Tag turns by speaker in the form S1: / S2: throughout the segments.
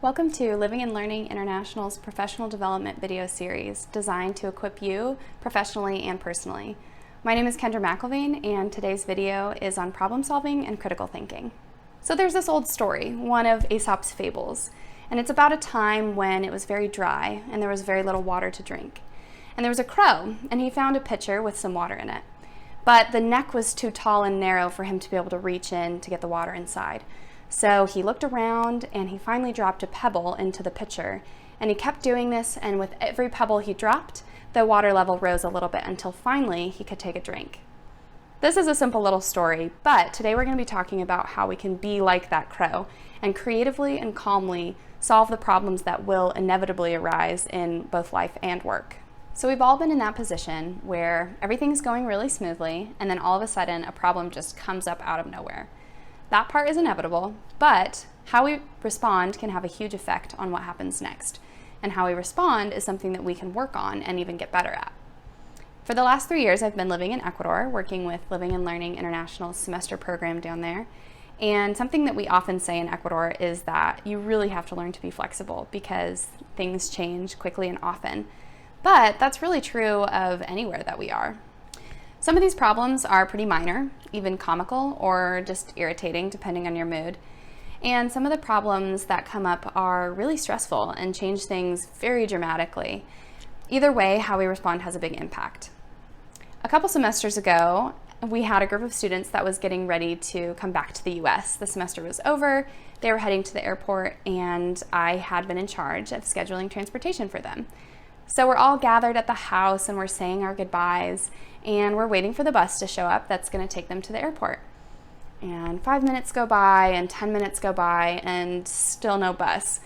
S1: Welcome to Living and Learning International's professional development video series designed to equip you professionally and personally. My name is Kendra McElvain, and today's video is on problem solving and critical thinking. So there's this old story, one of Aesop's fables, and it's about a time when it was very dry and there was very little water to drink. And there was a crow, and he found a pitcher with some water in it. But the neck was too tall and narrow for him to be able to reach in to get the water inside. So he looked around and he finally dropped a pebble into the pitcher, and he kept doing this, and with every pebble he dropped, the water level rose a little bit until finally he could take a drink. This is a simple little story, but today we're going to be talking about how we can be like that crow and creatively and calmly solve the problems that will inevitably arise in both life and work. So we've all been in that position where everything's going really smoothly and then all of a sudden a problem just comes up out of nowhere. That part is inevitable, but how we respond can have a huge effect on what happens next. And how we respond is something that we can work on and even get better at. For the last 3 years, I've been living in Ecuador, working with Living and Learning International's semester program down there. And something that we often say in Ecuador is that you really have to learn to be flexible because things change quickly and often. But that's really true of anywhere that we are. Some of these problems are pretty minor, even comical, or just irritating depending on your mood. And some of the problems that come up are really stressful and change things very dramatically. Either way, how we respond has a big impact. A couple semesters ago, we had a group of students that was getting ready to come back to the US. The semester was over, they were heading to the airport, and I had been in charge of scheduling transportation for them. So we're all gathered at the house and we're saying our goodbyes, and we're waiting for the bus to show up that's going to take them to the airport. And 5 minutes go by and 10 minutes go by and still no bus.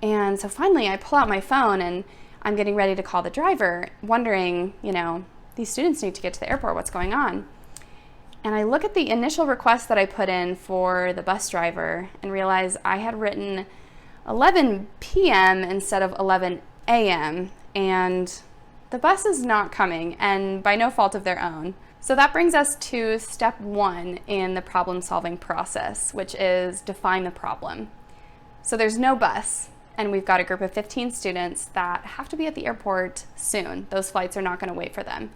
S1: And so finally I pull out my phone and I'm getting ready to call the driver, wondering, these students need to get to the airport, what's going on? And I look at the initial request that I put in for the bus driver and realize I had written 11 p.m. instead of 11 a.m. and the bus is not coming, and by no fault of their own. So that brings us to step 1 in the problem-solving process, which is define the problem. So there's no bus, and we've got a group of 15 students that have to be at the airport soon. Those flights are not going to wait for them.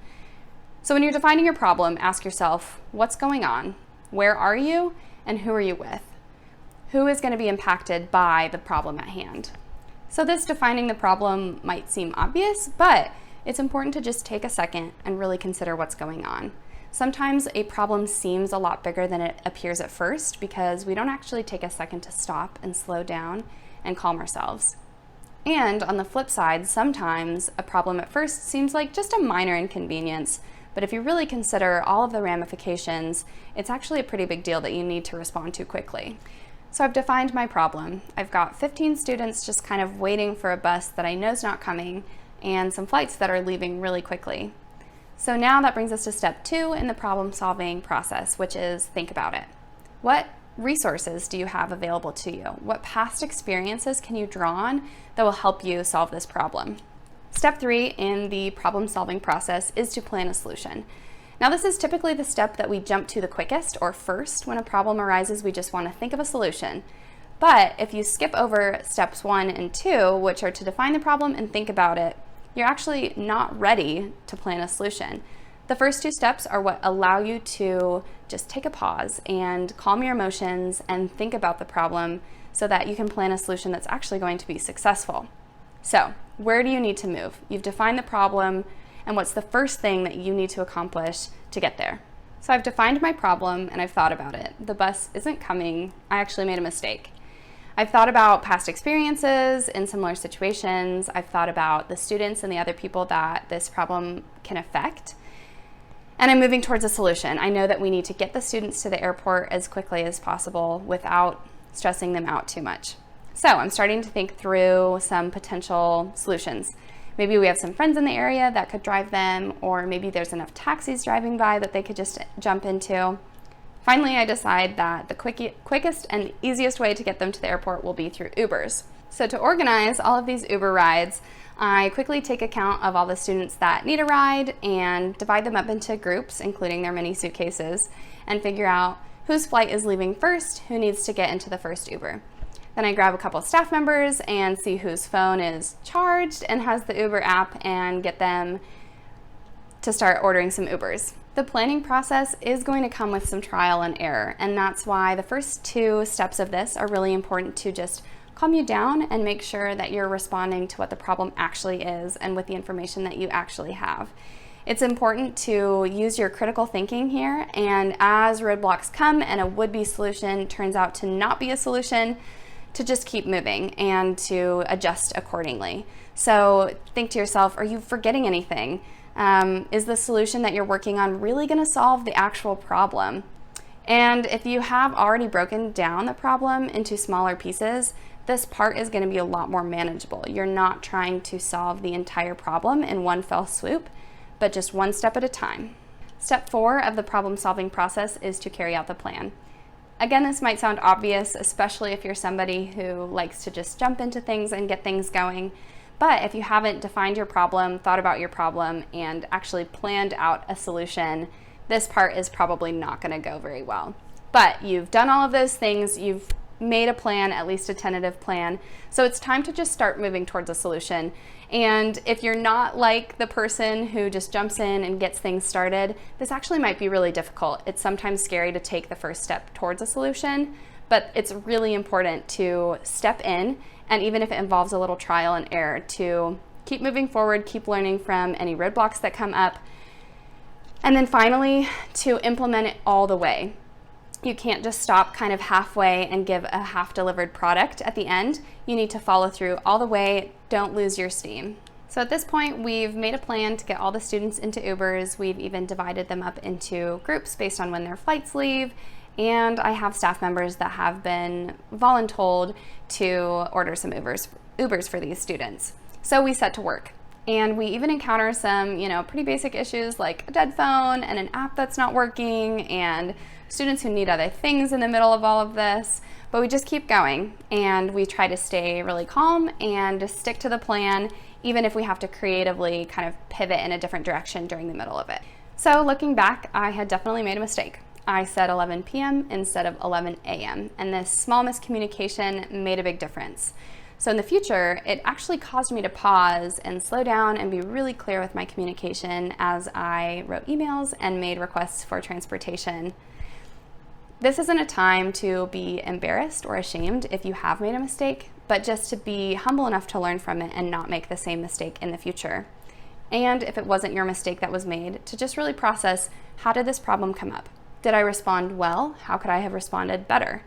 S1: So when you're defining your problem, ask yourself, what's going on? Where are you? And who are you with? Who is going to be impacted by the problem at hand? So this defining the problem might seem obvious, but it's important to just take a second and really consider what's going on. Sometimes a problem seems a lot bigger than it appears at first because we don't actually take a second to stop and slow down and calm ourselves. And on the flip side, sometimes a problem at first seems like just a minor inconvenience, but if you really consider all of the ramifications, it's actually a pretty big deal that you need to respond to quickly. So I've defined my problem. I've got 15 students just kind of waiting for a bus that I know is not coming, and some flights that are leaving really quickly. So now that brings us to step 2 in the problem-solving process, which is think about it. What resources do you have available to you? What past experiences can you draw on that will help you solve this problem? Step 3 in the problem-solving process is to plan a solution. Now this is typically the step that we jump to the quickest or first. When a problem arises, we just want to think of a solution. But if you skip over steps 1 and 2, which are to define the problem and think about it, you're actually not ready to plan a solution. The first 2 steps are what allow you to just take a pause and calm your emotions and think about the problem so that you can plan a solution that's actually going to be successful. So, where do you need to move? You've defined the problem, and what's the first thing that you need to accomplish to get there? So I've defined my problem and I've thought about it. The bus isn't coming. I actually made a mistake. I've thought about past experiences in similar situations. I've thought about the students and the other people that this problem can affect. And I'm moving towards a solution. I know that we need to get the students to the airport as quickly as possible without stressing them out too much. So I'm starting to think through some potential solutions. Maybe we have some friends in the area that could drive them, or maybe there's enough taxis driving by that they could just jump into. Finally, I decide that the quickest and easiest way to get them to the airport will be through Ubers. So to organize all of these Uber rides, I quickly take account of all the students that need a ride and divide them up into groups, including their mini suitcases, and figure out whose flight is leaving first, who needs to get into the first Uber. Then I grab a couple staff members and see whose phone is charged and has the Uber app and get them to start ordering some Ubers. The planning process is going to come with some trial and error, and that's why the first 2 steps of this are really important to just calm you down and make sure that you're responding to what the problem actually is and with the information that you actually have. It's important to use your critical thinking here, and as roadblocks come and a would-be solution turns out to not be a solution, to just keep moving and to adjust accordingly. So think to yourself, are you forgetting anything? Is the solution that you're working on really going to solve the actual problem? And if you have already broken down the problem into smaller pieces, this part is going to be a lot more manageable. You're not trying to solve the entire problem in one fell swoop, but just one step at a time. Step 4 of the problem-solving process is to carry out the plan. Again, this might sound obvious, especially if you're somebody who likes to just jump into things and get things going. But if you haven't defined your problem, thought about your problem, and actually planned out a solution, this part is probably not going to go very well. But you've done all of those things, you've made a plan, at least a tentative plan, so it's time to just start moving towards a solution. And if you're not like the person who just jumps in and gets things started, this actually might be really difficult. It's sometimes scary to take the first step towards a solution, but it's really important to step in, and even if it involves a little trial and error, to keep moving forward, keep learning from any roadblocks that come up, and then finally to implement it all the way. You can't just stop kind of halfway and give a half-delivered product at the end. You need to follow through all the way. Don't lose your steam. So at this point, we've made a plan to get all the students into Ubers. We've even divided them up into groups based on when their flights leave. And I have staff members that have been voluntold to order some Ubers for these students. So we set to work. And we even encounter some, pretty basic issues like a dead phone and an app that's not working and students who need other things in the middle of all of this. But we just keep going, and we try to stay really calm and stick to the plan, even if we have to creatively kind of pivot in a different direction during the middle of it. So looking back, I had definitely made a mistake. I said 11 p.m. instead of 11 a.m. and this small miscommunication made a big difference. So in the future, it actually caused me to pause and slow down and be really clear with my communication as I wrote emails and made requests for transportation. This isn't a time to be embarrassed or ashamed if you have made a mistake, but just to be humble enough to learn from it and not make the same mistake in the future. And if it wasn't your mistake that was made, to just really process, how did this problem come up? Did I respond well? How could I have responded better?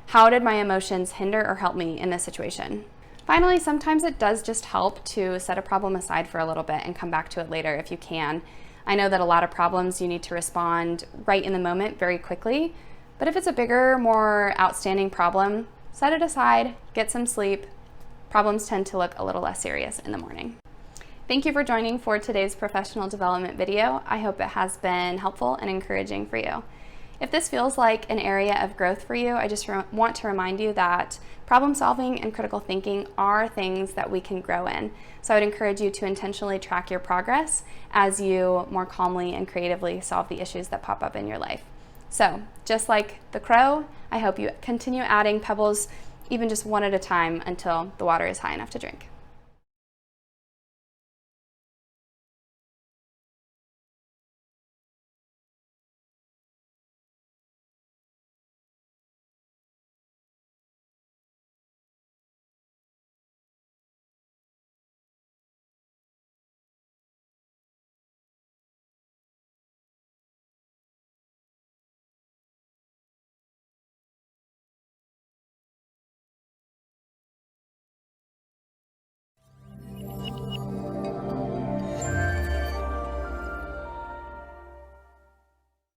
S1: How did my emotions hinder or help me in this situation? Finally, sometimes it does just help to set a problem aside for a little bit and come back to it later if you can. I know that a lot of problems you need to respond right in the moment very quickly, but if it's a bigger, more outstanding problem, set it aside, get some sleep. Problems tend to look a little less serious in the morning. Thank you for joining for today's professional development video. I hope it has been helpful and encouraging for you. If this feels like an area of growth for you, I just want to remind you that problem solving and critical thinking are things that we can grow in. So I would encourage you to intentionally track your progress as you more calmly and creatively solve the issues that pop up in your life. So just like the crow, I hope you continue adding pebbles even just one at a time until the water is high enough to drink.